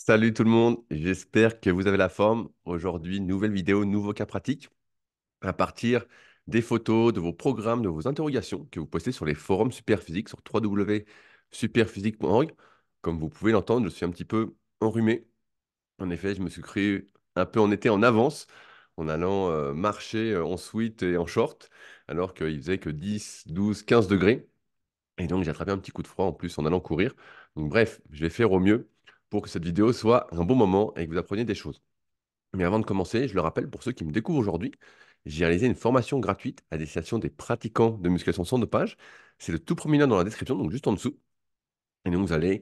Salut tout le monde, j'espère que vous avez la forme. Aujourd'hui, nouvelle vidéo, nouveau cas pratique à partir des photos de vos programmes, de vos interrogations que vous postez sur les forums Superphysique sur www.superphysique.org. Comme vous pouvez l'entendre, je suis un petit peu enrhumé. En effet, je me suis créé un peu en été en avance en allant marcher en sweat et en short alors qu'il faisait que 10, 12, 15 degrés. Et donc, j'ai attrapé un petit coup de froid en plus en allant courir. Donc, bref, je vais faire au mieux pour que cette vidéo soit un bon moment et que vous appreniez des choses. Mais avant de commencer, je le rappelle pour ceux qui me découvrent aujourd'hui, j'ai réalisé une formation gratuite à destination des pratiquants de musculation sans dopage. C'est le tout premier lien dans la description, donc juste en dessous. Et donc, vous allez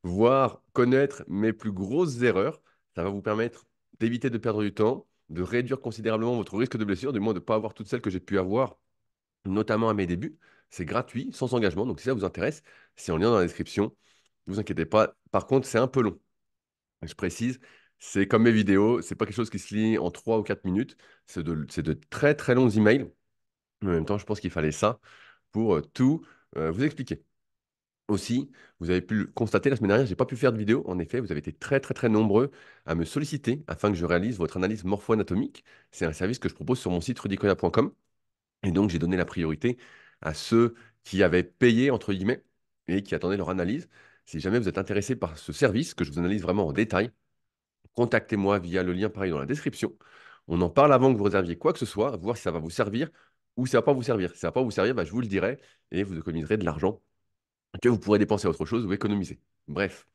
voir, connaître mes plus grosses erreurs. Ça va vous permettre d'éviter de perdre du temps, de réduire considérablement votre risque de blessure, du moins de ne pas avoir toutes celles que j'ai pu avoir notamment à mes débuts. C'est gratuit, sans engagement. Donc, si ça vous intéresse, c'est en lien dans la description. Ne vous inquiétez pas. Par contre, c'est un peu long. Je précise, c'est comme mes vidéos. C'est pas quelque chose qui se lit en 3 ou 4 minutes. C'est de très, très longs emails. Mais en même temps, je pense qu'il fallait ça pour tout vous expliquer. Aussi, vous avez pu le constater la semaine dernière, j'ai pas pu faire de vidéo. En effet, vous avez été très, très, très nombreux à me solliciter afin que je réalise votre analyse morpho-anatomique. C'est un service que je propose sur mon site rudicoya.com. Et donc, j'ai donné la priorité à ceux qui avaient payé, entre guillemets, et qui attendaient leur analyse. Si jamais vous êtes intéressé par ce service, que je vous analyse vraiment en détail, contactez-moi via le lien pareil dans la description. On en parle avant que vous réserviez quoi que ce soit, voir si ça va vous servir ou si ça va pas vous servir. Si ça va pas vous servir, bah, je vous le dirai et vous économiserez de l'argent que vous pourrez dépenser à autre chose ou économiser. Bref,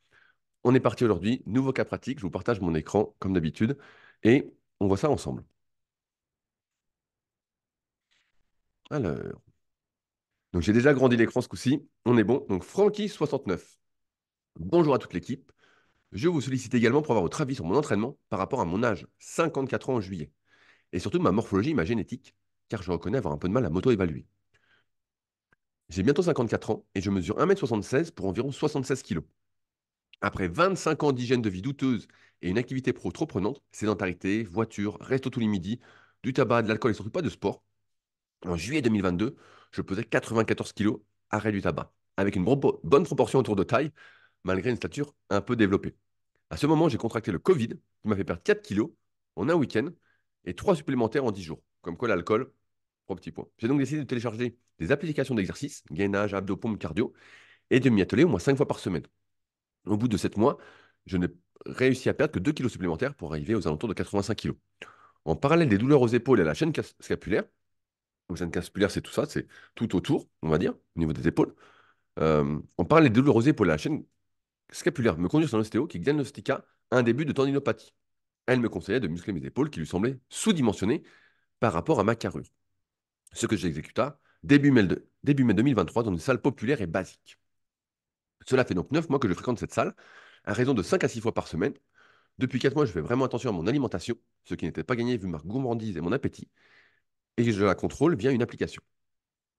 on est parti aujourd'hui. Nouveau cas pratique. Je vous partage mon écran comme d'habitude et on voit ça ensemble. Alors, donc j'ai déjà agrandi l'écran ce coup-ci. On est bon. Donc Francky 69. Bonjour à toute l'équipe. Je vous sollicite également pour avoir votre avis sur mon entraînement par rapport à mon âge, 54 ans en juillet, et surtout ma morphologie et ma génétique, car je reconnais avoir un peu de mal à m'auto-évaluer. J'ai bientôt 54 ans et je mesure 1,76 m pour environ 76 kg. Après 25 ans d'hygiène de vie douteuse et une activité pro trop prenante, sédentarité, voiture, resto tous les midis, du tabac, de l'alcool et surtout pas de sport, en juillet 2022, je pesais 94 kg, arrêt du tabac, avec une bonne proportion autour de taille, malgré une stature un peu développée. À ce moment, j'ai contracté le Covid, qui m'a fait perdre 4 kilos en un week-end et 3 supplémentaires en 10 jours. Comme quoi, l'alcool, 3 petits points. J'ai donc décidé de télécharger des applications d'exercice, gainage, abdos, pompe, cardio, et de m'y atteler au moins 5 fois par semaine. Au bout de 7 mois, je n'ai réussi à perdre que 2 kilos supplémentaires pour arriver aux alentours de 85 kilos. En parallèle des douleurs aux épaules et à la chaîne scapulaire, donc chaîne scapulaire, c'est tout ça, c'est tout autour, on va dire, au niveau des épaules. En parallèle des douleurs aux épaules et à la chaîne scapulaire, me conduire sur un ostéo qui diagnostiqua un début de tendinopathie. Elle me conseillait de muscler mes épaules qui lui semblaient sous-dimensionnées par rapport à ma carrure. Ce que j'exécuta début mai 2023 dans une salle populaire et basique. Cela fait donc 9 mois que je fréquente cette salle, à raison de 5 à 6 fois par semaine. Depuis 4 mois, je fais vraiment attention à mon alimentation, ce qui n'était pas gagné vu ma gourmandise et mon appétit, et je la contrôle via une application.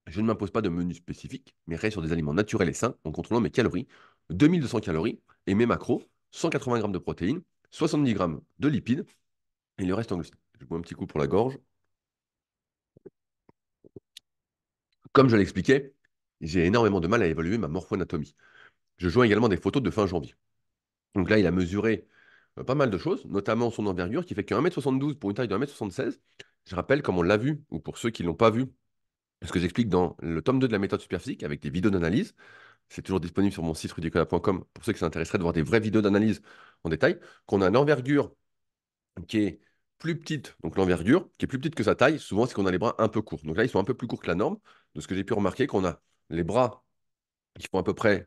Je ne m'impose pas de menu spécifique, mais reste sur des aliments naturels et sains en contrôlant mes calories, 2200 calories, et mes macros, 180 grammes de protéines, 70 grammes de lipides, et le reste en glucides. Je bois un petit coup pour la gorge. Comme je l'expliquais, j'ai énormément de mal à évaluer ma morpho-anatomie. Je joins également des photos de fin janvier. Donc là, il a mesuré pas mal de choses, notamment son envergure qui fait que 1,72 m pour une taille de 1,76 m. Je rappelle, comme on l'a vu, ou pour ceux qui ne l'ont pas vu, ce que j'explique dans le tome 2 de la méthode Superphysique avec des vidéos d'analyse. C'est toujours disponible sur mon site rudicola.com pour ceux qui s'intéresseraient de voir des vraies vidéos d'analyse en détail. Qu'on a une envergure qui est plus petite, donc l'envergure qui est plus petite que sa taille, souvent c'est qu'on a les bras un peu courts. Donc là, ils sont un peu plus courts que la norme. De ce que j'ai pu remarquer, qu'on a les bras qui font à peu près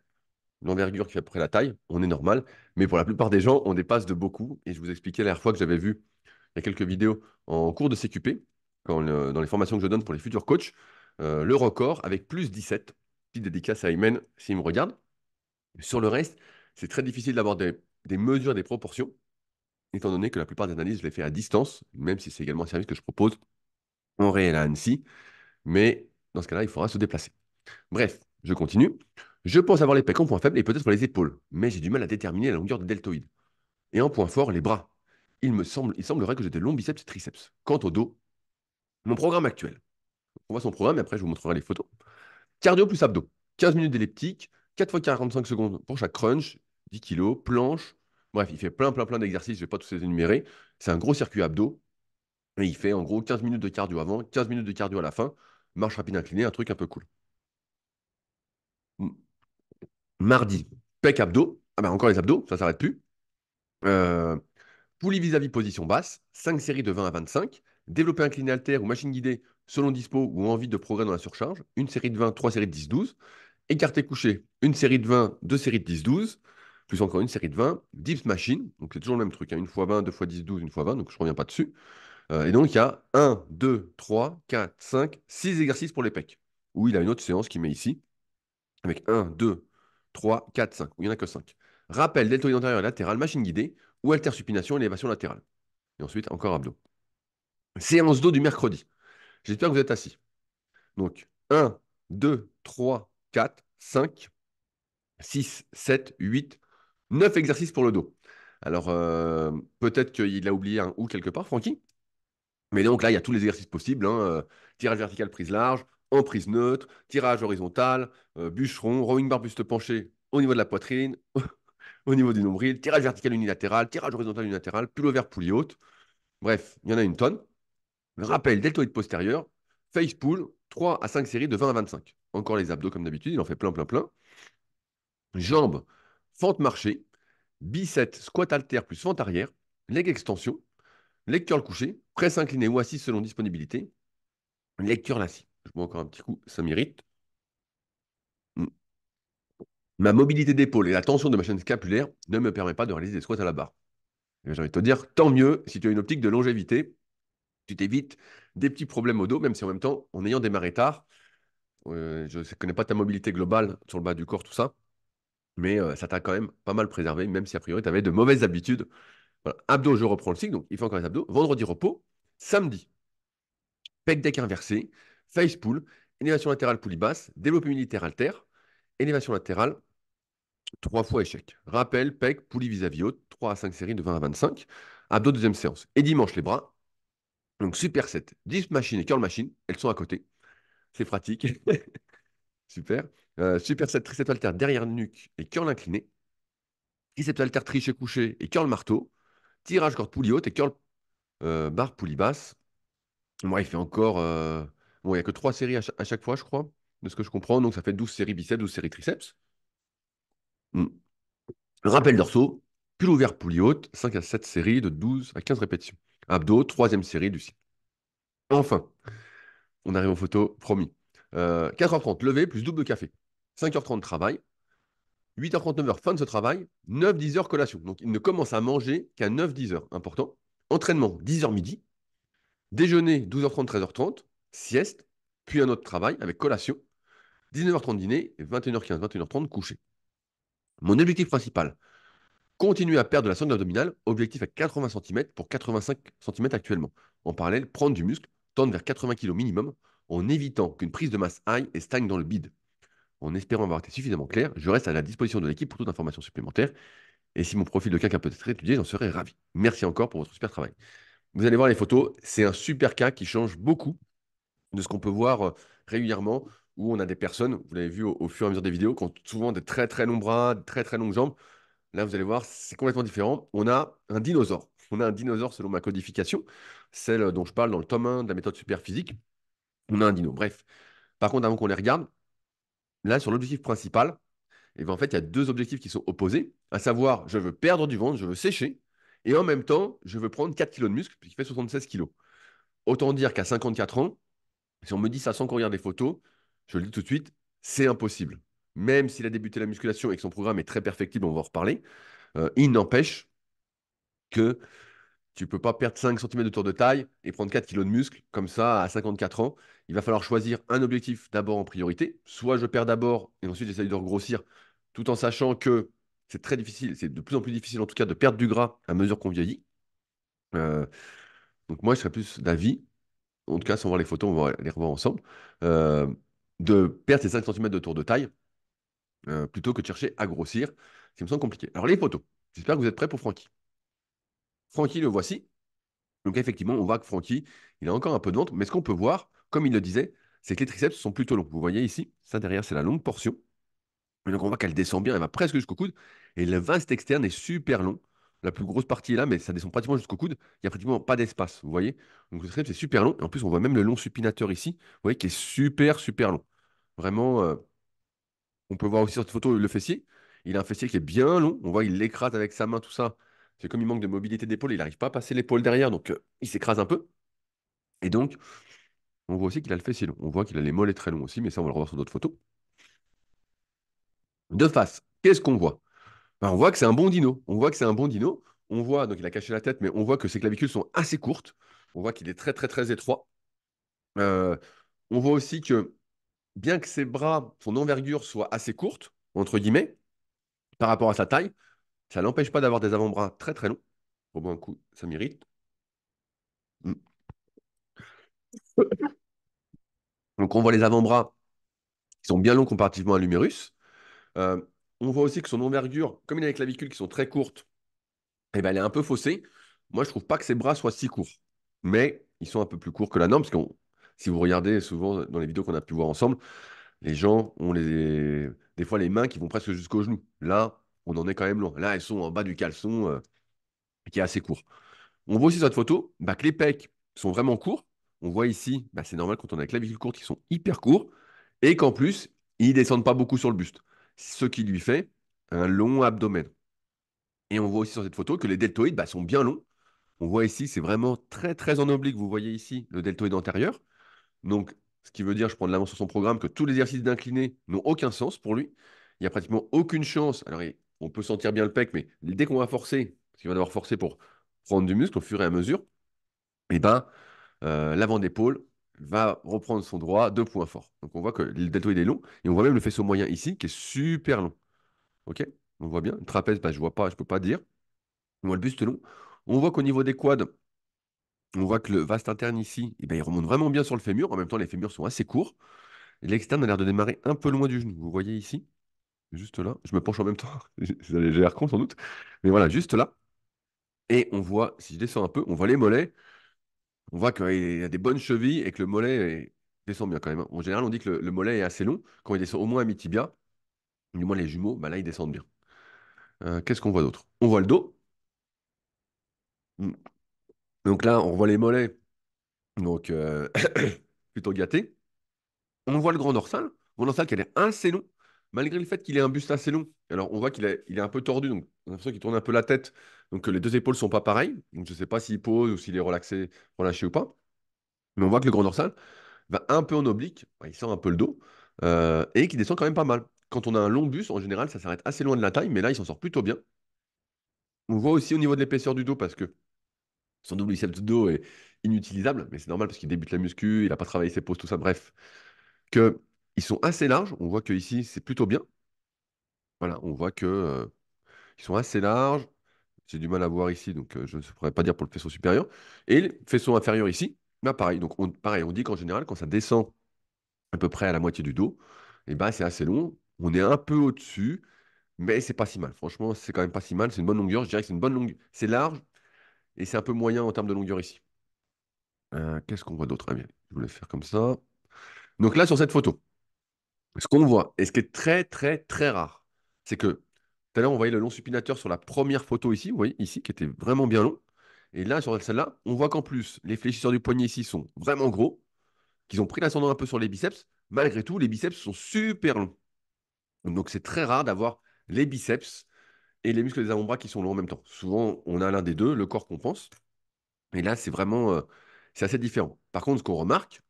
l'envergure qui fait à peu près la taille, on est normal. Mais pour la plupart des gens, on dépasse de beaucoup. Et je vous expliquais la dernière fois que j'avais vu il y a quelques vidéos en cours de CQP, dans les formations que je donne pour les futurs coachs, le record avec plus 17. Petite dédicace à Imen s'il me regarde. Sur le reste, c'est très difficile d'avoir des mesures, des proportions, étant donné que la plupart des analyses, je les fais à distance, même si c'est également un service que je propose en réel à Annecy. Mais dans ce cas-là, il faudra se déplacer. Bref, je continue. Je pense avoir les pecs en point faible et peut-être les épaules, mais j'ai du mal à déterminer la longueur des deltoïdes. Et en point fort, les bras. Il semblerait que j'ai de longs biceps et triceps. Quant au dos, mon programme actuel. On voit son programme et après je vous montrerai les photos. Cardio plus abdos. 15 minutes d'elliptique, 4 fois 45 secondes pour chaque crunch, 10 kg, planche, Bref, il fait plein d'exercices, je ne vais pas tous les énumérer. C'est un gros circuit abdos. Et il fait en gros 15 minutes de cardio avant, 15 minutes de cardio à la fin. Marche rapide inclinée, un truc un peu cool. M- Mardi, pec abdos. Ah ben encore les abdos, ça s'arrête plus. Euh, Poulie vis-à-vis position basse, 5 séries de 20 à 25. Développer incliné halter ou machine guidée selon dispo ou envie de progrès dans la surcharge. Une série de 20, 3 séries de 10-12. Écarté couché, une série de 20, deux séries de 10-12. Plus encore une série de 20. Dips machine, donc c'est toujours le même truc, hein, une fois 20, deux fois 10-12, une fois 20, donc je ne reviens pas dessus. Et donc il y a 1, 2, 3, 4, 5, 6 exercices pour les pecs. Où il a une autre séance qu'il met ici, avec 1, 2, 3, 4, 5, où il n'y en a que 5. Rappel deltoïde antérieur et latéral, machine guidée, ou supination, élévation latérale. Et ensuite, encore abdos. Séance d'eau du mercredi. J'espère que vous êtes assis. Donc, 1, 2, 3, 4, 5, 6, 7, 8, 9 exercices pour le dos. Alors, peut-être qu'il a oublié un ou quelque part, Francky. Mais donc là, il y a tous les exercices possibles, hein, tirage vertical, prise large, en prise neutre, tirage horizontal, bûcheron, rowing bar buste penché au niveau de la poitrine, au niveau du nombril, tirage vertical unilatéral, tirage horizontal unilatéral, pullover poulie haute. Bref, il y en a une tonne. Rappel deltoïde postérieur, face pull, 3 à 5 séries de 20 à 25. Encore les abdos comme d'habitude, il en fait plein. Jambes, fente marchée, biceps, squat halter plus fente arrière, leg extension, leg curl couché, presse inclinée ou assise selon disponibilité, leg curl assis. Je bois encore un petit coup, ça m'irrite. Mm. Ma mobilité d'épaule et la tension de ma chaîne scapulaire ne me permet pas de réaliser des squats à la barre. Et j'ai envie de te dire, tant mieux si tu as une optique de longévité, tu t'évites des petits problèmes au dos, même si en même temps, en ayant démarré tard, je ne connais pas ta mobilité globale sur le bas du corps, tout ça, mais ça t'a quand même pas mal préservé, même si a priori tu avais de mauvaises habitudes. Voilà. Abdos, je reprends le cycle, donc il fait encore les abdos. Vendredi, repos. Samedi, pec deck inversé, face pull, élévation latérale poulie basse, développé militaire halter, élévation latérale, 3 fois échec. Rappel, pec, poulie vis-à-vis haute, 3 à 5 séries de 20 à 25. Abdos, deuxième séance. Et dimanche, les bras. Donc super set, 10 machines et curl machine, elles sont à côté. C'est pratique. Super. Super set, triceps halter derrière le nuque et curl incliné. Triceps halter triché couché et curl marteau. Tirage corde poulie haute et curl barre poulie basse. Moi, il fait encore. Bon, il n'y a que 3 séries à chaque fois, je crois, de ce que je comprends. Donc, ça fait 12 séries biceps, 12 séries triceps. Hmm. Rappel dorsaux, pull ouvert poulie haute, 5 à 7 séries de 12 à 15 répétitions. Abdos, troisième série du cycle. Enfin, on arrive aux photos, promis. 4h30, lever plus double café. 5h30, travail. 8h30, 9h, fin de ce travail. 9-10h, collation. Donc, il ne commence à manger qu'à 9-10h. Important. Entraînement, 10h midi. Déjeuner, 12h30, 13h30. Sieste. Puis un autre travail avec collation. 19h30 dîner. Et 21h15, 21h30 coucher. Mon objectif principal, continuer à perdre de la sonde abdominale. Objectif à 80 cm pour 85 cm actuellement. En parallèle, prendre du muscle, tendre vers 80 kg minimum, en évitant qu'une prise de masse aille et stagne dans le bide. En espérant avoir été suffisamment clair, je reste à la disposition de l'équipe pour toute information supplémentaire. Et si mon profil de quelqu'un peut être étudié, j'en serais ravi. Merci encore pour votre super travail. Vous allez voir les photos, c'est un super cas qui change beaucoup de ce qu'on peut voir régulièrement, où on a des personnes, vous l'avez vu au fur et à mesure des vidéos, qui ont souvent des très longs bras, des très longues jambes. Là, vous allez voir, c'est complètement différent. On a un dinosaure. On a un dinosaure selon ma codification, celle dont je parle dans le tome 1 de la méthode super physique. On a un dino. Bref. Par contre, avant qu'on les regarde, là, sur l'objectif principal, et ben, en fait, il y a deux objectifs qui sont opposés, à savoir, je veux perdre du ventre, je veux sécher, et en même temps, je veux prendre 4 kilos de muscle, puisqu'il fait 76 kilos. Autant dire qu'à 54 ans, si on me dit ça sans qu'on regarde des photos, je le dis tout de suite, c'est impossible. Même s'il a débuté la musculation et que son programme est très perfectible, on va en reparler, il n'empêche que tu ne peux pas perdre 5 cm de tour de taille et prendre 4 kilos de muscle comme ça à 54 ans. Il va falloir choisir un objectif d'abord en priorité. Soit je perds d'abord et ensuite j'essaye de regrossir, tout en sachant que c'est très difficile, c'est de plus en plus difficile en tout cas de perdre du gras à mesure qu'on vieillit. Euh, donc moi, je serais plus d'avis, en tout cas sans voir les photos, on va les revoir ensemble, euh, de perdre ces 5 cm de tour de taille plutôt que de chercher à grossir, ce qui me semble compliqué. Alors les photos, j'espère que vous êtes prêts pour Francky. Francky, le voici. Donc effectivement, on voit que Francky, il a encore un peu de ventre, mais ce qu'on peut voir, comme il le disait, c'est que les triceps sont plutôt longs. Vous voyez ici, ça derrière, c'est la longue portion. Et donc on voit qu'elle descend bien, elle va presque jusqu'au coude. Et le vaste externe est super long. La plus grosse partie est là, mais ça descend pratiquement jusqu'au coude. Il n'y a pratiquement pas d'espace, vous voyez? Donc le triceps, c'est super long. Et en plus, on voit même le long supinateur ici, vous voyez, qui est super, super long. Vraiment, on peut voir aussi sur cette photo le fessier. Il a un fessier qui est bien long. On voit, il l'écrase avec sa main, tout ça. C'est comme il manque de mobilité d'épaule, il n'arrive pas à passer l'épaule derrière, donc il s'écrase un peu. Et donc, on voit aussi qu'il a le fessier long. On voit qu'il a les mollets très longs aussi, mais ça, on va le revoir sur d'autres photos. De face, qu'est-ce qu'on voit? Ben, on voit que c'est un bon dino. On voit que c'est un bon dino. On voit, donc il a caché la tête, mais on voit que ses clavicules sont assez courtes. On voit qu'il est très, très, très étroit. Euh, on voit aussi que, bien que ses bras, son envergure soit assez courte, entre guillemets, par rapport à sa taille, ça l'empêche pas d'avoir des avant-bras très, très longs. Au bon coup, ça m'irrite. Mm. Donc on voit les avant-bras qui sont bien longs comparativement à l'humérus. Euh, on voit aussi que son envergure, comme il a les clavicules qui sont très courtes, eh ben, elle est un peu faussée. Moi, je trouve pas que ses bras soient si courts. Mais ils sont un peu plus courts que la norme, parce que si vous regardez souvent dans les vidéos qu'on a pu voir ensemble, les gens ont des fois les mains qui vont presque jusqu'aux genoux. Là, on en est quand même loin. Là, elles sont en bas du caleçon, qui est assez court. On voit aussi sur cette photo bah, que les pecs sont vraiment courts. On voit ici, bah, c'est normal quand on a les clavicules courtes qui sont hyper courts, et qu'en plus, ils descendent pas beaucoup sur le buste. Ce qui lui fait un long abdomen. Et on voit aussi sur cette photo que les deltoïdes bah, sont bien longs. On voit ici, c'est vraiment très très en oblique. Vous voyez ici le deltoïde antérieur. Donc, ce qui veut dire, je prends de l'avance sur son programme, que tous les exercices d'incliné n'ont aucun sens pour lui. Il n'y a pratiquement aucune chance. Alors, on peut sentir bien le pec, mais dès qu'on va forcer, parce qu'il va devoir forcer pour prendre du muscle au fur et à mesure, et ben, l'avant d'épaule va reprendre son droit de point fort. Donc, on voit que le deltoïde est long, et on voit même le faisceau moyen ici, qui est super long. OK? On voit bien. Le trapèze, bah, je vois pas, je peux pas dire. On voit le buste long. On voit qu'au niveau des quads, on voit que le vaste interne ici, eh ben, il remonte vraiment bien sur le fémur. En même temps, les fémurs sont assez courts. Et l'externe a l'air de démarrer un peu loin du genou. Vous voyez ici, juste là. Je me penche en même temps. J'ai l'air con sans doute. Mais voilà, juste là. Et on voit, si je descends un peu, on voit les mollets. On voit qu'il y a des bonnes chevilles et que le descend bien quand même, hein. En général, on dit que le mollet est assez long. Quand il descend au moins à mi-tibia, du moins les jumeaux, bah là, ils descendent bien. Qu'est-ce qu'on voit d'autre? On voit le dos. Mm. Donc là, on voit les mollets. Donc, plutôt gâtés. On voit le grand dorsal qui a l'air assez long, malgré le fait qu'il ait un buste assez long. Alors, on voit il est un peu tordu, donc on a l'impression qu'il tourne un peu la tête. Donc, les deux épaules sont pas pareilles. Donc, je ne sais pas s'il pose ou s'il est relaxé, relâché ou pas. Mais on voit que le grand dorsal va un peu en oblique, ouais, il sent un peu le dos, et qui descend quand même pas mal. Quand on a un long buste, en général, ça s'arrête assez loin de la taille, mais là, il s'en sort plutôt bien. On voit aussi au niveau de l'épaisseur du dos, parce que son double biceps de dos est inutilisable, mais c'est normal parce qu'il débute la muscu, il n'a pas travaillé ses pauses, tout ça, bref. Que ils sont assez larges. On voit que ici c'est plutôt bien. Voilà, on voit que ils sont assez larges. J'ai du mal à voir ici, donc je ne pourrais pas dire pour le faisceau supérieur. Et le faisceau inférieur ici, bah pareil. Donc pareil, on dit qu'en général, quand ça descend à peu près à la moitié du dos, et ben c'est assez long. On est un peu au-dessus, mais c'est pas si mal. Franchement, c'est quand même pas si mal. C'est une bonne longueur. Je dirais que c'est une bonne longueur. C'est large et c'est un peu moyen en termes de longueur ici. Qu'est-ce qu'on voit d'autre? Ah bien, je voulais faire comme ça. Donc là, sur cette photo. Ce qu'on voit, et ce qui est très, très, très rare, c'est que tout à l'heure, on voyait le long supinateur sur la première photo ici, vous voyez, ici, qui était vraiment bien long. Et là, sur celle-là, on voit qu'en plus, les fléchisseurs du poignet ici sont vraiment gros, qu'ils ont pris l'ascendant un peu sur les biceps. Malgré tout, les biceps sont super longs. Donc, c'est très rare d'avoir les biceps et les muscles des avant-bras qui sont longs en même temps. Souvent, on a l'un des deux, le corps compense. Et là, c'est vraiment, c'est assez différent. Par contre, ce qu'on remarque,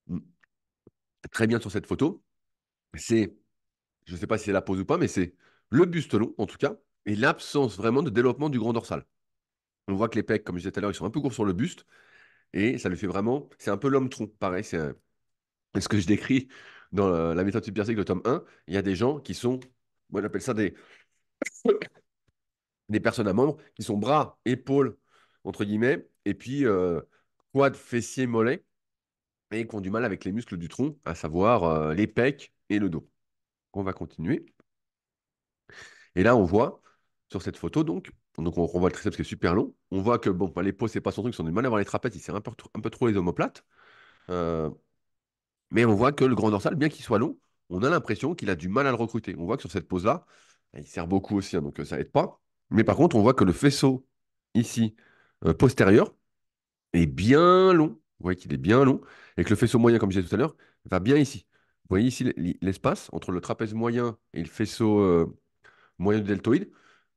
mm, très bien sur cette photo, c'est je ne sais pas si c'est la pose ou pas, mais c'est le buste long, en tout cas, et l'absence vraiment de développement du grand dorsal. On voit que les pecs, comme je disais tout à l'heure, ils sont un peu courts sur le buste, et ça le fait vraiment. C'est un peu l'homme tronc, pareil, c'est ce que je décris dans la méthode Super Physique, le tome 1. Il y a des gens qui sont, moi j'appelle ça des personnes à membres, qui sont bras, épaules, entre guillemets, et puis quad, fessiers, mollets, et qui ont du mal avec les muscles du tronc, à savoir les pecs et le dos. On va continuer. Et là, on voit sur cette photo, donc on voit le triceps qui est super long. On voit que bon, bah, les peaux, c'est pas son truc, ils ont du mal à voir les trapèzes, il sert un peu trop les omoplates. Euh, mais on voit que le grand dorsal, bien qu'il soit long, on a l'impression qu'il a du mal à le recruter. On voit que sur cette pose-là, il sert beaucoup aussi, hein, donc ça aide pas. Mais par contre, on voit que le faisceau ici, postérieur, est bien long. Vous voyez qu'il est bien long. Et que le faisceau moyen, comme je disais tout à l'heure, va bien ici. Vous voyez ici l'espace entre le trapèze moyen et le faisceau moyen du deltoïde.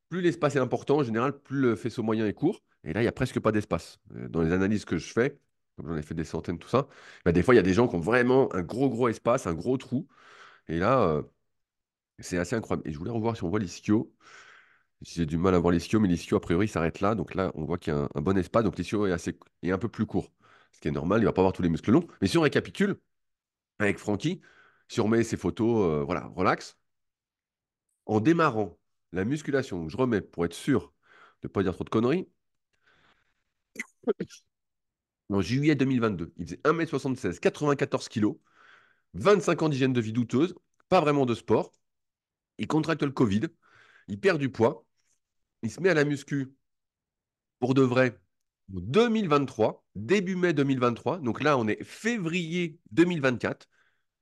Plus l'espace est important, en général, plus le faisceau moyen est court. Et là, il n'y a presque pas d'espace. Dans les analyses que je fais, comme j'en ai fait des centaines, tout ça, bah, des fois, il y a des gens qui ont vraiment un gros espace, un gros trou. Et là, c'est assez incroyable. Et je voulais revoir si on voit l'ischio. J'ai du mal à voir l'ischio, mais l'ischio, a priori, s'arrête là. Donc là, on voit qu'il y a un bon espace. Donc l'ischio est un peu plus court. Ce qui est normal, il ne va pas avoir tous les muscles longs. Mais si on récapitule, avec Francky, si on met ses photos, voilà, relax, en démarrant la musculation, je remets pour être sûr de ne pas dire trop de conneries, en juillet 2022, il faisait 1,76 m, 94 kilos, 25 ans d'hygiène de vie douteuse, pas vraiment de sport. Il contracte le Covid, il perd du poids, il se met à la muscu pour de vrai en 2023, début mai 2023. Donc là, on est février 2024,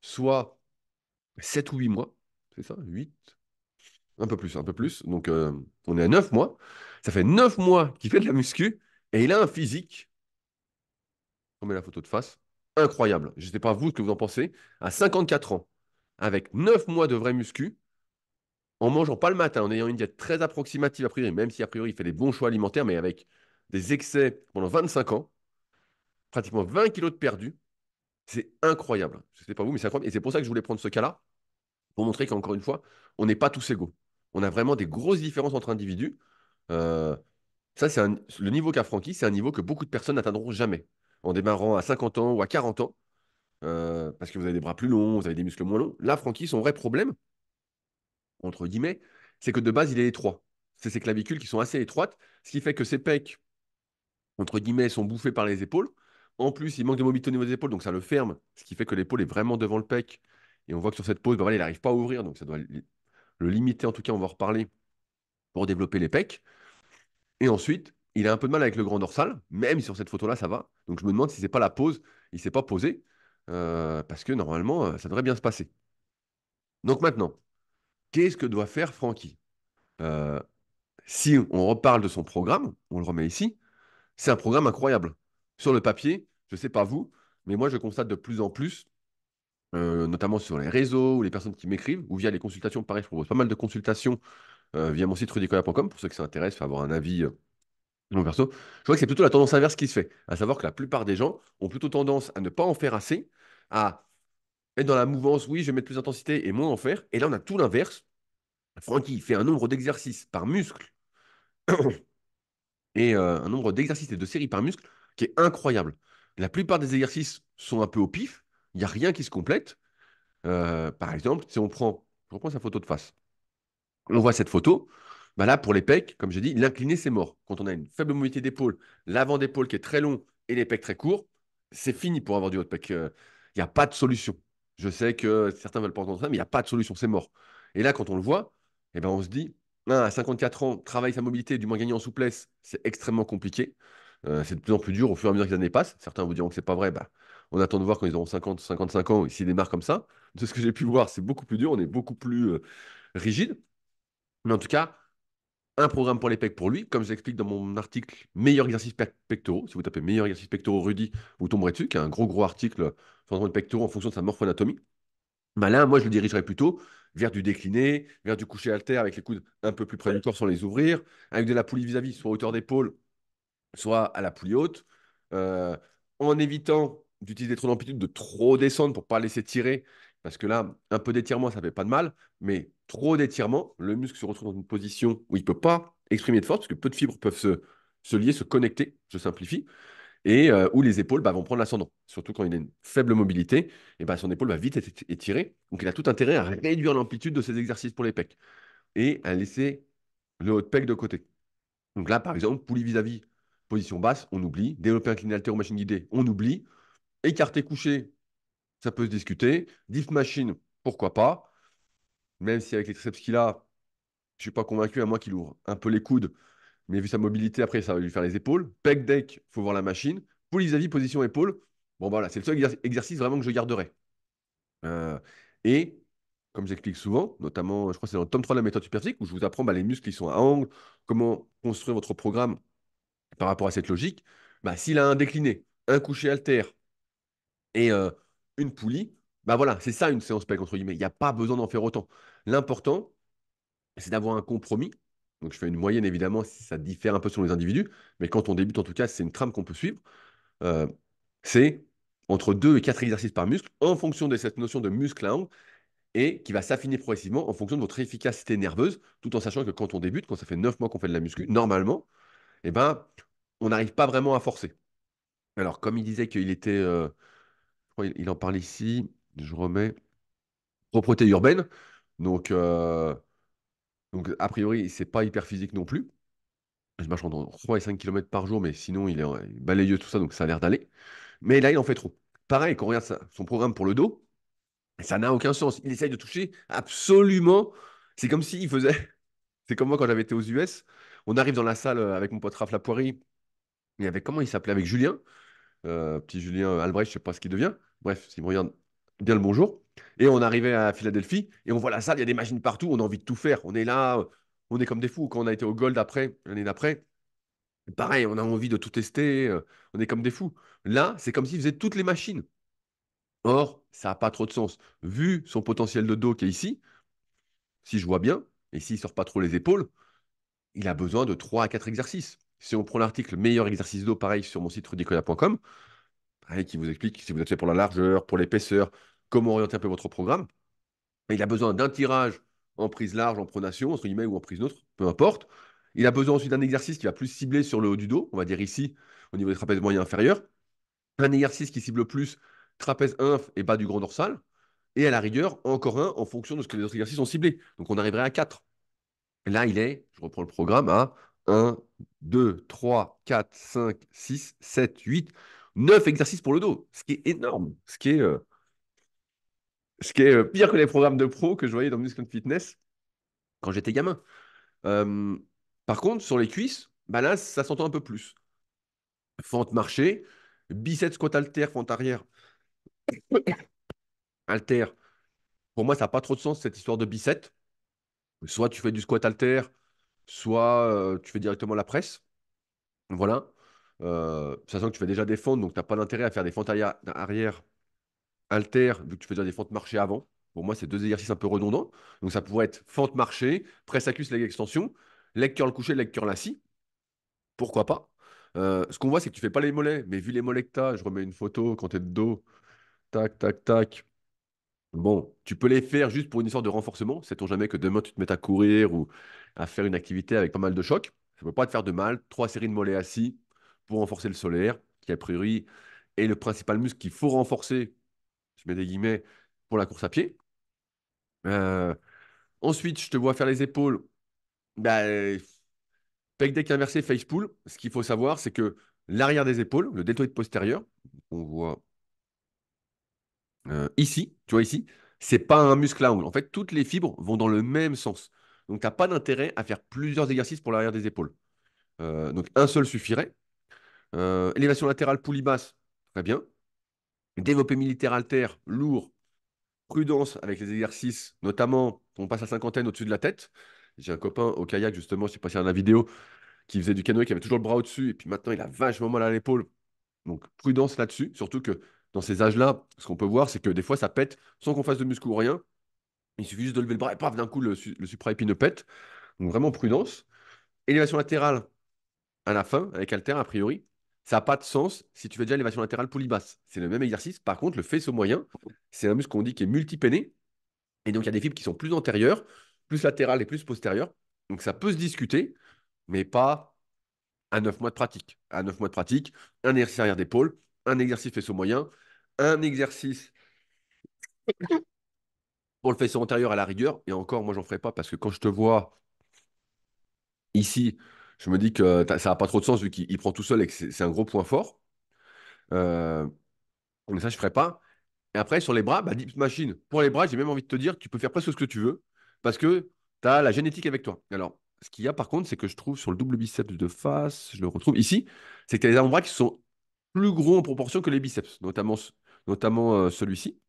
soit 7 ou 8 mois. C'est ça? 8? Un peu plus, un peu plus. Donc on est à 9 mois. Ça fait 9 mois qu'il fait de la muscu et il a un physique, on met la photo de face, incroyable. Je ne sais pas vous ce que vous en pensez. À 54 ans, avec 9 mois de vrai muscu, en mangeant pas le matin, en ayant une diète très approximative a priori, même si a priori il fait des bons choix alimentaires, mais avec des excès pendant 25 ans, pratiquement 20 kilos de perdu, c'est incroyable. Je ne sais pas vous, mais c'est incroyable. Et c'est pour ça que je voulais prendre ce cas-là, pour montrer qu'encore une fois, on n'est pas tous égaux. On a vraiment des grosses différences entre individus. Euh, Ça, le niveau qu'a Francky, c'est un niveau que beaucoup de personnes n'atteindront jamais. En démarrant à 50 ans ou à 40 ans, parce que vous avez des bras plus longs, vous avez des muscles moins longs. Là, Francky, son vrai problème, entre guillemets, c'est que de base, il est étroit. C'est ses clavicules qui sont assez étroites, ce qui fait que ses pecs, entre guillemets, sont bouffés par les épaules. En plus, il manque de mobilité au niveau des épaules, donc ça le ferme, ce qui fait que l'épaule est vraiment devant le pec. Et on voit que sur cette pose, bah voilà, il n'arrive pas à ouvrir, donc ça doit le limiter, en tout cas, on va en reparler, pour développer les pecs. Et ensuite, il a un peu de mal avec le grand dorsal, même si sur cette photo-là, ça va. Donc je me demande si c'est pas la pose, il ne s'est pas posé, parce que normalement, ça devrait bien se passer. Donc maintenant, qu'est-ce que doit faire Francky? Euh, Si on reparle de son programme, on le remet ici, c'est un programme incroyable. Sur le papier, je ne sais pas vous, mais moi je constate de plus en plus, notamment sur les réseaux ou les personnes qui m'écrivent, ou via les consultations, pareil, je propose pas mal de consultations via mon site rudicola.com pour ceux qui s'intéressent, avoir un avis mon perso, je vois que c'est plutôt la tendance inverse qui se fait, à savoir que la plupart des gens ont plutôt tendance à ne pas en faire assez, à être dans la mouvance, oui, je vais mettre plus d'intensité et moins en faire. Et là, on a tout l'inverse. Francky fait un nombre d'exercices par muscle et un nombre d'exercices et de séries par muscle qui est incroyable. La plupart des exercices sont un peu au pif, il n'y a rien qui se complète. Par exemple, si on prend, je reprends sa photo de face. On voit cette photo. Bah là, pour les pecs, comme j'ai dit, l'incliné, c'est mort. Quand on a une faible mobilité d'épaule, l'avant d'épaule qui est très long et les pecs très courts, c'est fini pour avoir du haut de pec. Il n'y a pas de solution. Je sais que certains veulent pas entendre ça, mais il n'y a pas de solution, c'est mort. Et là, quand on le voit, eh ben, on se dit, à 54 ans, travailler sa mobilité, du moins gagner en souplesse, c'est extrêmement compliqué. C'est de plus en plus dur au fur et à mesure que les années passent. Certains vous diront que c'est pas vrai. Bah, on attend de voir quand ils auront 50, 55 ans, s'ils démarrent comme ça. De ce que j'ai pu voir, c'est beaucoup plus dur, on est beaucoup plus rigide. Mais en tout cas, un programme pour les pecs pour lui, comme je l'explique dans mon article Meilleur exercice pectoraux. Si vous tapez Meilleur exercice pectoraux Rudy, vous tomberez dessus, qui est un gros article sur le pectoraux en fonction de sa morphoanatomie. Bah là, moi, je le dirigerais plutôt vers du décliné, vers du coucher haltère avec les coudes un peu plus près du corps sans les ouvrir, avec de la poulie vis-à-vis, soit à hauteur d'épaule, soit à la poulie haute, euh, en évitant d'utiliser trop d'amplitude, de trop descendre pour ne pas laisser tirer, parce que là, un peu d'étirement, ça ne fait pas de mal, mais trop d'étirement, le muscle se retrouve dans une position où il ne peut pas exprimer de force, parce que peu de fibres peuvent se lier, se connecter, je simplifie, et où les épaules vont prendre l'ascendant. Surtout quand il a une faible mobilité, et son épaule va vite être étirée, donc il a tout intérêt à réduire l'amplitude de ses exercices pour les pecs, et à laisser le haut de pec de côté. Donc là, par exemple, poulie vis-à-vis, position basse, on oublie. Développer incliné haltéro machine guidée, on oublie. Écarté couché, ça peut se discuter. Diff machine, pourquoi pas. Même si avec les triceps qu'il a, je ne suis pas convaincu, à moins qu'il ouvre un peu les coudes. Mais vu sa mobilité, après, ça va lui faire les épaules. Pec deck, il faut voir la machine. Poulie vis-à-vis, position épaule. Bon, voilà, c'est le seul exercice vraiment que je garderai. Euh, et comme j'explique souvent, notamment, je crois que c'est dans le tome 3 de la méthode superphysique, où je vous apprends bah, les muscles qui sont à angle, comment construire votre programme par rapport à cette logique. Bah, s'il a un décliné, un couché haltère et une poulie, bah voilà, c'est ça une séance PEC, entre guillemets. Il n'y a pas besoin d'en faire autant. L'important, c'est d'avoir un compromis. Donc, je fais une moyenne, évidemment, si ça diffère un peu selon les individus. Mais quand on débute, en tout cas, c'est une trame qu'on peut suivre. Euh, c'est entre 2 et 4 exercices par muscle en fonction de cette notion de muscle à angle et qui va s'affiner progressivement en fonction de votre efficacité nerveuse, tout en sachant que quand on débute, quand ça fait 9 mois qu'on fait de la muscu, normalement, eh ben, on n'arrive pas vraiment à forcer. Alors, comme il disait qu'il était, je crois il en parle ici, je remets, propreté urbaine. Donc, a priori, c'est pas hyper physique non plus. Je marche entre 3 et 5 km par jour, mais sinon, il est balayeux, tout ça, donc ça a l'air d'aller. Mais là, il en fait trop. Pareil, quand on regarde son programme pour le dos, ça n'a aucun sens. Il essaye de toucher absolument. C'est comme s'il faisait. C'est comme moi quand j'avais été aux US. On arrive dans la salle avec mon pote Raph Lapoirie. Et avec, comment il s'appelait? Avec Julien. Petit Julien Albrecht, je sais pas ce qu'il devient. Bref, s'il me regarde, bien le bonjour. Et on arrivait à Philadelphie et on voit la salle, il y a des machines partout, on a envie de tout faire. On est là, on est comme des fous. Quand on a été au Gold après, l'année d'après, pareil, on a envie de tout tester, on est comme des fous. Là, c'est comme s'il faisait toutes les machines. Or, ça n'a pas trop de sens. Vu son potentiel de dos qui est ici, si je vois bien, et s'il ne sort pas trop les épaules, il a besoin de 3 à 4 exercices. Si on prend l'article meilleur exercice dos, pareil, sur mon site rudicoya.com, pareil, qui vous explique si vous êtes fait pour la largeur, pour l'épaisseur, comment orienter un peu votre programme, il a besoin d'un tirage en prise large, en pronation, entre guillemets, ou en prise neutre, peu importe. Il a besoin ensuite d'un exercice qui va plus cibler sur le haut du dos, on va dire ici, au niveau des trapèzes moyen inférieur. Un exercice qui cible plus trapèze inf et bas du grand dorsal. Et à la rigueur, encore un en fonction de ce que les autres exercices ont ciblé. Donc on arriverait à 4. Là, il est, je reprends le programme, à 1, 2, 3, 4, 5, 6, 7, 8, 9 exercices pour le dos, ce qui est énorme, ce qui est pire que les programmes de pro que je voyais dans Muscle and Fitness quand j'étais gamin. Euh, Par contre, sur les cuisses, bah là, ça s'entend un peu plus. Fente marché, biceps squat halter, fente arrière, halter. Pour moi, ça n'a pas trop de sens, cette histoire de biceps. Soit tu fais du squat halter, soit tu fais directement la presse. Voilà. Sachant que tu fais déjà des fentes, donc tu n'as pas d'intérêt à faire des fentes arrière, halter, vu que tu fais déjà des fentes marché avant. Pour moi, c'est deux exercices un peu redondants. Donc ça pourrait être fente marché, presse à cuisse, leg extension, leg curl couché, leg curl assis. Pourquoi pas? Ce qu'on voit, c'est que tu fais pas les mollets, mais vu les mollets que tu as, je remets une photo quand tu es de dos, tac, tac, tac. Bon, tu peux les faire juste pour une histoire de renforcement. Sait-on jamais que demain tu te mettes à courir ou à faire une activité avec pas mal de chocs. Ça ne peut pas te faire de mal. Trois séries de mollets assis pour renforcer le solaire, qui a priori est le principal muscle qu'il faut renforcer, je mets des guillemets, pour la course à pied. Euh, Ensuite, je te vois faire les épaules. Bah, pec deck inversé, face pull. Ce qu'il faut savoir, c'est que l'arrière des épaules, le deltoïde postérieur, on voit ici, tu vois ici, c'est pas un muscle à angle. En fait, toutes les fibres vont dans le même sens. Donc, tu n'as pas d'intérêt à faire plusieurs exercices pour l'arrière des épaules. Donc, un seul suffirait. Élévation latérale, poulie basse, très bien. Développé militaire haltère, lourd, prudence avec les exercices, notamment, on passe à cinquantaine au-dessus de la tête. J'ai un copain au kayak, justement, je sais pas s'il y a la vidéo, qui faisait du canoë, qui avait toujours le bras au-dessus, et puis maintenant, il a vachement mal à l'épaule. Donc, prudence là-dessus, surtout que dans ces âges-là, ce qu'on peut voir, c'est que des fois, ça pète sans qu'on fasse de muscu ou rien. Il suffit juste de lever le bras et paf, d'un coup, le supraépineux pète. Donc, vraiment prudence. Élévation latérale à la fin, avec haltère, a priori. Ça n'a pas de sens si tu fais déjà élévation latérale polybasse. C'est le même exercice. Par contre, le faisceau moyen, c'est un muscle qu'on dit qui est multipéné. Et donc, il y a des fibres qui sont plus antérieures, plus latérales et plus postérieures. Donc, ça peut se discuter, mais pas à 9 mois de pratique. À 9 mois de pratique, un exercice arrière d'épaule, un exercice faisceau moyen, un exercice pour le faisceau antérieur à la rigueur. Et encore, moi, j'en ferai pas parce que quand je te vois ici, je me dis que ça n'a pas trop de sens vu qu'il prend tout seul et que c'est un gros point fort. Euh, mais ça, je ferai pas. Et après, sur les bras, bah, Deep Machine. Pour les bras, j'ai même envie de te dire, tu peux faire presque ce que tu veux parce que tu as la génétique avec toi. Alors, ce qu'il y a par contre, c'est que je trouve sur le double biceps de face, je le retrouve ici, c'est que tu as les avant-bras qui sont plus gros en proportion que les biceps, notamment celui-ci.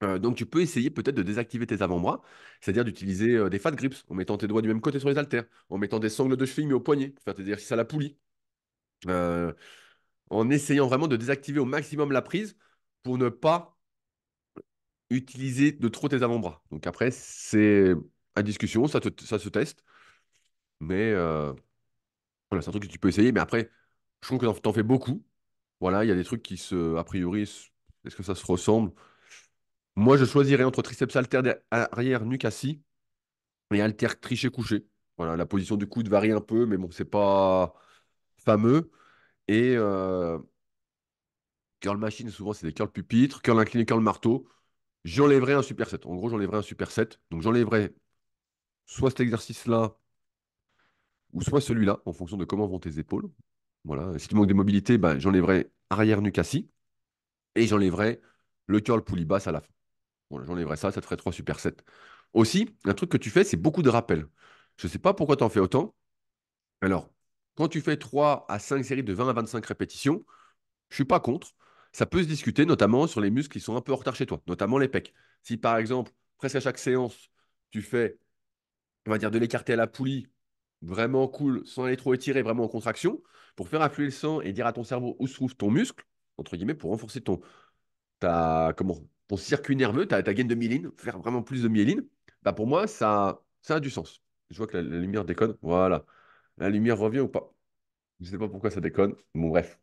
Donc, tu peux essayer peut-être de désactiver tes avant-bras, c'est-à-dire d'utiliser des fat grips en mettant tes doigts du même côté sur les haltères, en mettant des sangles de cheville mais au poignet pour faire tes exercices à la poulie, euh, en essayant vraiment de désactiver au maximum la prise pour ne pas utiliser de trop tes avant-bras. Donc, après, c'est à discussion, ça se teste, mais voilà, c'est un truc que tu peux essayer. Mais après, je trouve que t'en fais beaucoup. Voilà, il y a des trucs qui a priori, est-ce que ça se ressemble? Moi, je choisirais entre triceps arrière, nuque assis et halter triché couché. Voilà, la position du coude varie un peu, mais bon, c'est pas fameux. Et curl machine, souvent, c'est des curls pupitres, curl incliné, curl marteau. J'enlèverais un superset. En gros, j'enlèverais un superset. Donc, j'enlèverais soit cet exercice-là, ou soit celui-là, en fonction de comment vont tes épaules. Voilà. Si tu manques de mobilité, ben, j'enlèverais arrière nuque assis et j'enlèverais le curl poulie basse à la fin. Voilà, j'enlèverais ça, ça te ferait 3 supersets. Aussi, un truc que tu fais, c'est beaucoup de rappels. Je ne sais pas pourquoi tu en fais autant. Alors, quand tu fais 3 à 5 séries de 20 à 25 répétitions, je ne suis pas contre. Ça peut se discuter, notamment sur les muscles qui sont un peu en retard chez toi, notamment les pecs. Si par exemple, presque à chaque séance, tu fais, on va dire, de l'écarté à la poulie, vraiment cool, sans aller trop étirer, vraiment en contraction, pour faire affluer le sang et dire à ton cerveau où se trouve ton muscle, entre guillemets, pour renforcer ton circuit nerveux, ta gaine de myéline, faire vraiment plus de myéline, bah pour moi, ça a du sens. Je vois que la lumière déconne. Voilà. La lumière revient ou pas? Je ne sais pas pourquoi ça déconne. Bon, bref,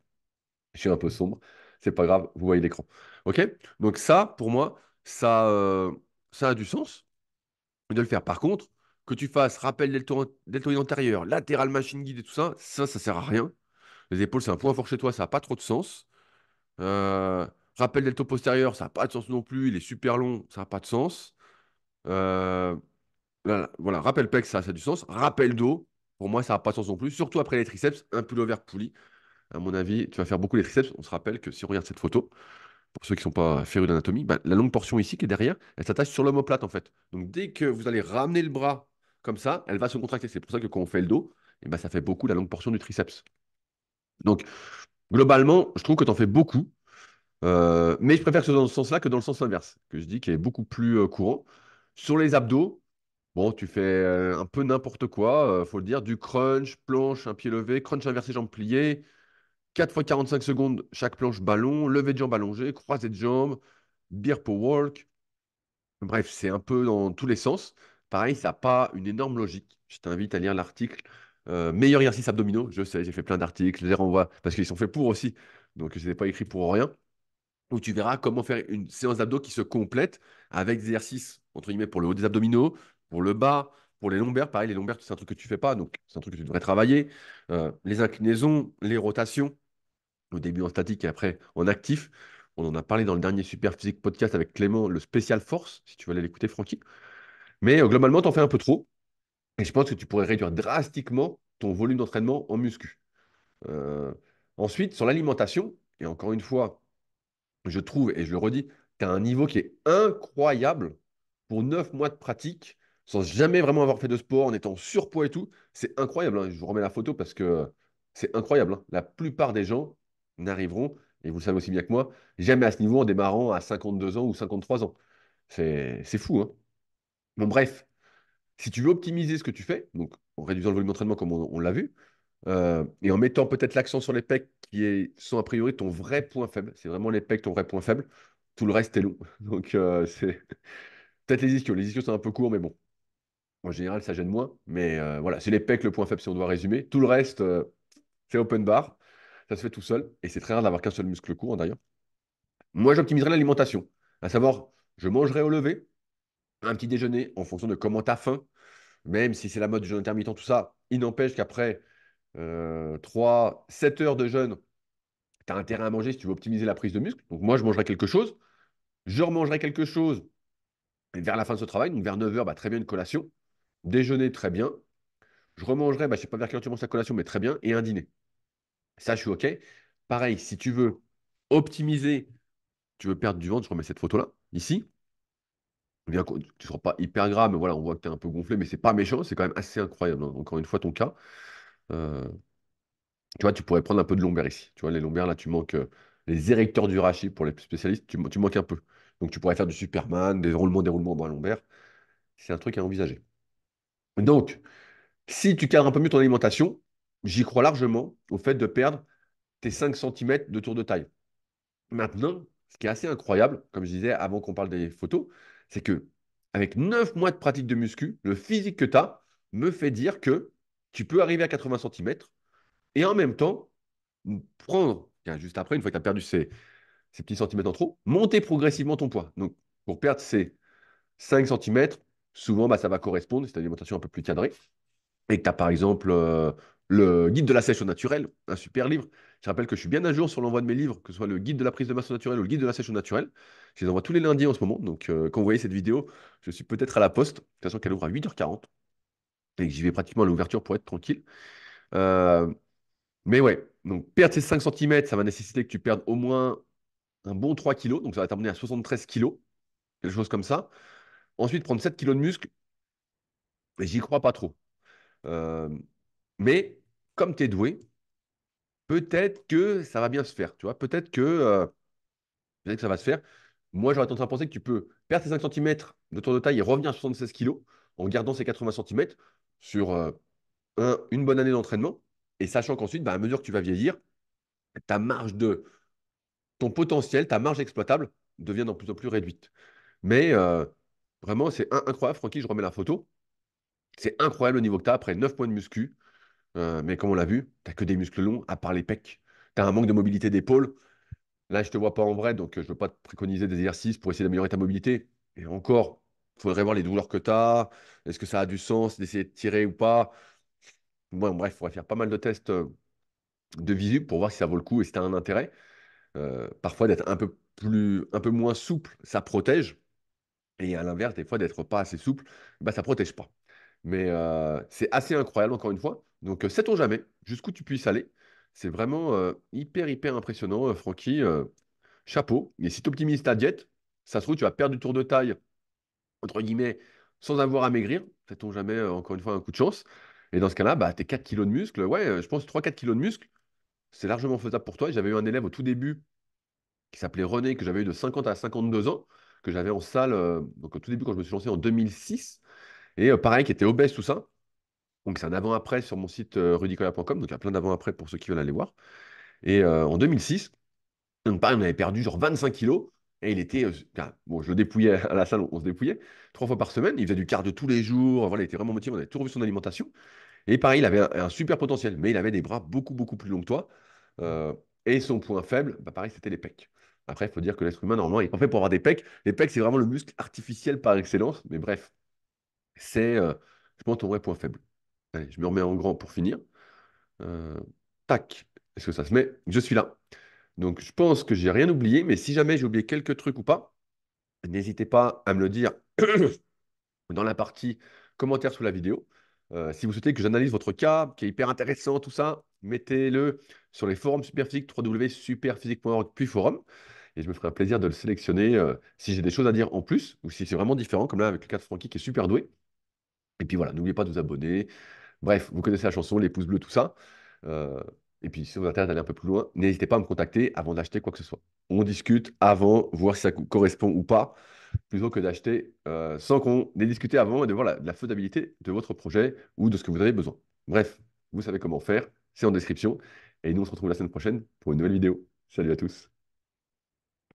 je suis un peu sombre. C'est pas grave, vous voyez l'écran. OK? Donc ça, pour moi, ça a du sens de le faire. Par contre, que tu fasses rappel deltoïde antérieur, latéral machine guide et tout ça, ça sert à rien. Les épaules, c'est un point fort chez toi, ça n'a pas trop de sens. Euh, rappel delto postérieur, ça n'a pas de sens non plus. Il est super long, ça n'a pas de sens. Euh, voilà, rappel pec, ça a du sens. Rappel dos, pour moi, ça n'a pas de sens non plus. Surtout après les triceps, un pullover poulie. À mon avis, tu vas faire beaucoup les triceps. On se rappelle que si on regarde cette photo, pour ceux qui ne sont pas férus d'anatomie, bah, la longue portion ici qui est derrière, elle s'attache sur l'omoplate en fait. Donc dès que vous allez ramener le bras comme ça, elle va se contracter. C'est pour ça que quand on fait le dos, et ben, ça fait beaucoup la longue portion du triceps. Donc globalement, je trouve que tu en fais beaucoup. Mais je préfère que ce soit dans ce sens-là que dans le sens inverse, que je dis qui est beaucoup plus courant. Sur les abdos, bon, tu fais un peu n'importe quoi, faut le dire, du crunch, planche, un pied levé, crunch inversé, jambe pliée, 4 fois 45 secondes chaque planche ballon, levé de jambe allongé, croisé de jambes, beer power walk. Bref, c'est un peu dans tous les sens. Pareil, ça n'a pas une énorme logique. Je t'invite à lire l'article Meilleur exercice abdominaux. Je sais, j'ai fait plein d'articles, je les renvoie parce qu'ils sont faits pour aussi. Donc, je n'ai pas écrit pour rien où tu verras comment faire une séance d'abdos qui se complète avec des exercices, entre guillemets, pour le haut des abdominaux, pour le bas, pour les lombaires. Pareil, les lombaires, c'est un truc que tu fais pas, donc c'est un truc que tu devrais travailler. Les inclinaisons, les rotations, au début en statique et après en actif. On en a parlé dans le dernier Super Physique podcast avec Clément, le spécial force, si tu veux aller l'écouter, Francky. Mais globalement, tu en fais un peu trop. Et je pense que tu pourrais réduire drastiquement ton volume d'entraînement en muscu. Euh, Ensuite, sur l'alimentation, et encore une fois, je trouve, et je le redis, tu as un niveau qui est incroyable pour 9 mois de pratique, sans jamais vraiment avoir fait de sport, en étant surpoids et tout. C'est incroyable, hein. Je vous remets la photo parce que c'est incroyable, hein. La plupart des gens n'arriveront, et vous le savez aussi bien que moi, jamais à ce niveau en démarrant à 52 ans ou 53 ans. C'est fou, hein. Bon, bref, si tu veux optimiser ce que tu fais, donc en réduisant le volume d'entraînement comme on l'a vu, et en mettant peut-être l'accent sur les pecs sont a priori ton vrai point faible. C'est vraiment les pecs ton vrai point faible. Tout le reste est long. Donc c'est peut-être les ischios. Les ischios sont un peu courts, mais bon, en général ça gêne moins. Mais voilà, c'est les pecs le point faible si on doit résumer. Tout le reste, c'est open bar. Ça se fait tout seul. Et c'est très rare d'avoir qu'un seul muscle court, hein, d'ailleurs. Moi, j'optimiserai l'alimentation. À savoir, je mangerai au lever, un petit déjeuner en fonction de comment tu as faim. Même si c'est la mode du jeûne intermittent, tout ça, il n'empêche qu'après 3, 7 heures de jeûne, tu as intérêt à manger si tu veux optimiser la prise de muscle. Donc moi, je mangerai quelque chose. Je remangerai quelque chose vers la fin de ce travail, donc vers 9 heures, bah, très bien une collation. Déjeuner, très bien. Je remangerai, bah, je ne sais pas vers quelle heure tu manges ta collation, mais très bien. Et un dîner. Ça, je suis OK. Pareil, si tu veux optimiser, tu veux perdre du ventre, je remets cette photo-là, ici. Bien, tu ne seras pas hyper gras, mais voilà, on voit que tu es un peu gonflé, mais c'est pas méchant, c'est quand même assez incroyable, hein. Encore une fois, ton cas. Euh, Tu vois, tu pourrais prendre un peu de lombaire ici. Tu vois, les lombaires, là, tu manques les érecteurs du rachis pour les spécialistes, tu manques un peu. Donc tu pourrais faire du Superman, des roulements, déroulements bras lombaires. C'est un truc à envisager. Donc, si tu cadres un peu mieux ton alimentation, j'y crois largement au fait de perdre tes 5 centimètres de tour de taille. Maintenant, ce qui est assez incroyable, comme je disais avant qu'on parle des photos, c'est que avec 9 mois de pratique de muscu, le physique que tu as me fait dire que tu peux arriver à 80 centimètres et en même temps prendre, tiens, juste après, une fois que tu as perdu ces petits centimètres en trop, monter progressivement ton poids. Donc, pour perdre ces 5 centimètres, souvent, bah, ça va correspondre, c'est une alimentation un peu plus cadrée et que tu as par exemple le guide de la sèche au naturel, un super livre. Je rappelle que je suis bien à jour sur l'envoi de mes livres, que ce soit le guide de la prise de masse au naturel ou le guide de la sèche au naturel. Je les envoie tous les lundis en ce moment. Donc, quand vous voyez cette vidéo, je suis peut-être à la poste. De toute façon, qu'elle ouvre à 8h40 et que j'y vais pratiquement à l'ouverture pour être tranquille. Euh, mais ouais, donc perdre ces 5 centimètres, ça va nécessiter que tu perdes au moins un bon 3 kilos. Donc, ça va t'amener à 73 kilos, quelque chose comme ça. Ensuite, prendre 7 kilos de muscle, et j'y crois pas trop. Euh, mais comme tu es doué, peut-être que ça va bien se faire, tu vois. Peut-être que ça va se faire. Moi, j'aurais tendance à penser que tu peux perdre tes 5 centimètres de tour de taille et revenir à 76 kilos en gardant ces 80 centimètres sur une bonne année d'entraînement. Et sachant qu'ensuite, bah, à mesure que tu vas vieillir, ta marge de ton potentiel, ta marge exploitable devient de plus en plus réduite. Mais vraiment, c'est incroyable, Francky, je remets la photo. C'est incroyable le niveau que tu as après 9 points de muscu. Mais comme on l'a vu, tu n'as que des muscles longs, à part les pecs. Tu as un manque de mobilité d'épaule. Là, je ne te vois pas en vrai, donc je ne veux pas te préconiser des exercices pour essayer d'améliorer ta mobilité. Et encore, il faudrait voir les douleurs que tu as. Est-ce que ça a du sens d'essayer de tirer ou pas? Bon, bref, il faudrait faire pas mal de tests de visu pour voir si ça vaut le coup et si tu as un intérêt. Parfois, d'être un peu moins souple, ça protège. Et à l'inverse, des fois, d'être pas assez souple, bah, ça protège pas. Mais c'est assez incroyable, encore une fois. Donc, sait-on jamais jusqu'où tu puisses aller. C'est vraiment hyper impressionnant, Francky. Chapeau. Et si tu optimises ta diète, ça se trouve, tu vas perdre du tour de taille, entre guillemets, sans avoir à maigrir. Sait-on jamais, encore une fois, un coup de chance. Et dans ce cas-là, bah, tes 4 kilos de muscle, ouais, je pense 3-4 kilos de muscle, c'est largement faisable pour toi. J'avais eu un élève au tout début qui s'appelait René, que j'avais eu de 50 à 52 ans, que j'avais en salle, donc au tout début quand je me suis lancé en 2006. Et pareil, qui était obèse, tout ça. Donc c'est un avant-après sur mon site rudicola.com. Donc il y a plein d'avant-après pour ceux qui veulent aller voir. Et en 2006, donc pareil, on avait perdu genre 25 kilos. Et il était, bon, je le dépouillais à la salle, on se dépouillait 3 fois par semaine. Il faisait du cardio tous les jours. Voilà, il était vraiment motivé. On avait tout revu son alimentation. Et pareil, il avait un super potentiel, mais il avait des bras beaucoup plus longs que toi. Euh, et son point faible, bah, pareil, c'était les pecs. Après, il faut dire que l'être humain, normalement, il n'est pas fait pour avoir des pecs. Les pecs, c'est vraiment le muscle artificiel par excellence. Mais bref, c'est, je pense, ton vrai point faible. Allez, je me remets en grand pour finir. Euh, tac. Est-ce que ça se met? Je suis là. Donc, je pense que j'ai rien oublié, mais si jamais j'ai oublié quelques trucs ou pas, n'hésitez pas à me le dire dans la partie commentaires sous la vidéo. Si vous souhaitez que j'analyse votre cas, qui est hyper intéressant, tout ça, mettez-le sur les forums Superphysique, www.superphysique.org, puis forum. Et je me ferai un plaisir de le sélectionner si j'ai des choses à dire en plus, ou si c'est vraiment différent, comme là avec le cas de Francky qui est super doué. Et puis voilà, n'oubliez pas de vous abonner. Bref, vous connaissez la chanson, les pouces bleus, tout ça. Euh, et puis si ça vous intéresse d'aller un peu plus loin, n'hésitez pas à me contacter avant d'acheter quoi que ce soit. On discute avant, voir si ça correspond ou pas plutôt que d'acheter sans qu'on ait discuté avant et de voir la faisabilité de votre projet ou de ce que vous avez besoin. Bref, vous savez comment faire, c'est en description. Et nous, on se retrouve la semaine prochaine pour une nouvelle vidéo. Salut à tous.